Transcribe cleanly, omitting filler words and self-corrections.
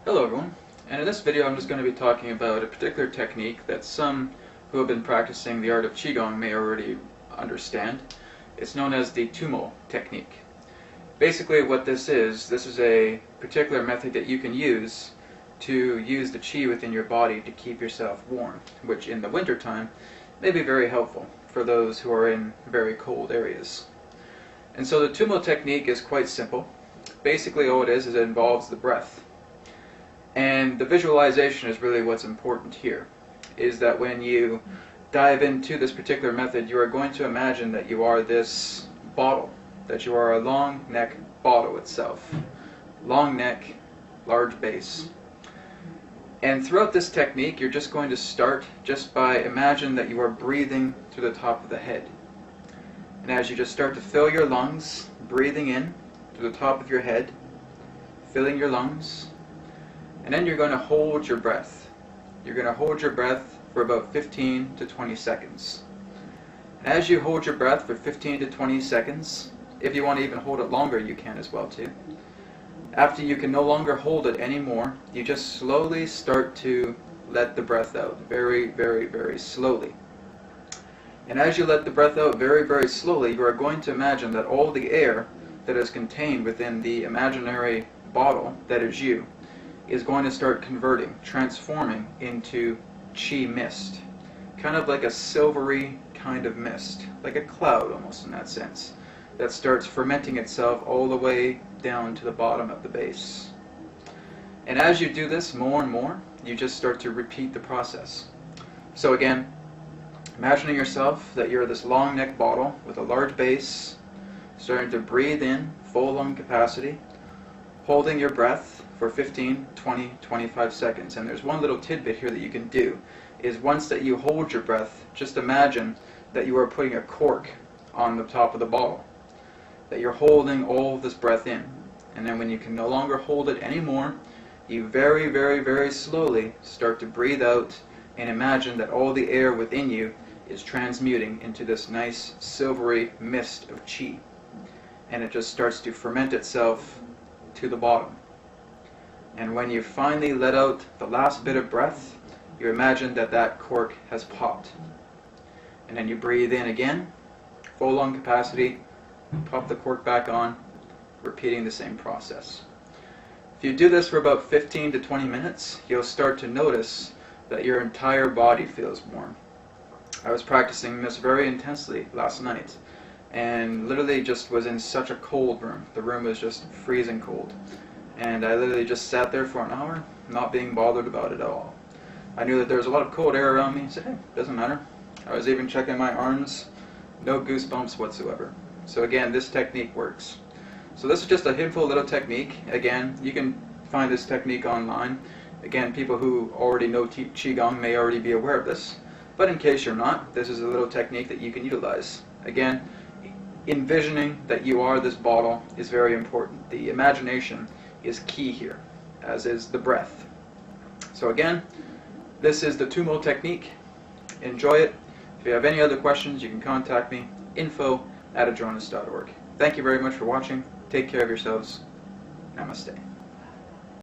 Hello everyone, and in this video I'm just going to be talking about a particular technique that some who have been practicing the art of Qi Gong may already understand. It's known as the Tummo Technique. Basically what this is a particular method that you can use to use the Qi within your body to keep yourself warm, which in the winter time may be very helpful for those who are in very cold areas. And so the Tummo Technique is quite simple. Basically all it is it involves the breath. And the visualization is really what's important here, is that when you dive into this particular method, you are going to imagine that you are this bottle, that you are a long neck bottle itself. Long neck, large base. And throughout this technique, you're just going to start just by imagine that you are breathing through the top of the head. And as you just start to fill your lungs, breathing in through the top of your head, filling your lungs, and then you're going to hold your breath. You're going to hold your breath for about 15 to 20 seconds. And as you hold your breath for 15 to 20 seconds, if you want to even hold it longer, you can as well too. After you can no longer hold it anymore, you just slowly start to let the breath out. Very, very, very slowly. And as you let the breath out very, very slowly, you are going to imagine that all the air that is contained within the imaginary bottle, that is you, is going to start converting, transforming into Qi mist. Kind of like a silvery kind of mist, like a cloud almost in that sense, that starts fermenting itself all the way down to the bottom of the base. And as you do this more and more, you just start to repeat the process. So again, imagining yourself that you're this long neck bottle with a large base, starting to breathe in full lung capacity, holding your breath for 15, 20, 25 seconds. And there's one little tidbit here that you can do, is once that you hold your breath, just imagine that you are putting a cork on the top of the bottle, that you're holding all of this breath in. And then when you can no longer hold it anymore, you very, very, very slowly start to breathe out and imagine that all the air within you is transmuting into this nice silvery mist of Qi. And it just starts to ferment itself to the bottom. And when you finally let out the last bit of breath, you imagine that that cork has popped. And then you breathe in again, full lung capacity, pop the cork back on, repeating the same process. If you do this for about 15 to 20 minutes, you'll start to notice that your entire body feels warm. I was practicing this very intensely last night, and literally just was in such a cold room. The room was just freezing cold. And I literally just sat there for an hour, not being bothered about it at all. I knew that there was a lot of cold air around me, so hey, doesn't matter. I was even checking my arms, no goosebumps whatsoever. So again, this technique works. So this is just a simple little technique. Again, you can find this technique online. Again, people who already know Qi Gong may already be aware of this. But in case you're not, this is a little technique that you can utilize. Again, envisioning that you are this bottle is very important. The imagination is key here, as is the breath. So again, this is the Tumo technique. Enjoy it. If you have any other questions, you can contact me, info@adjonas.org. Thank you very much for watching. Take care of yourselves. Namaste.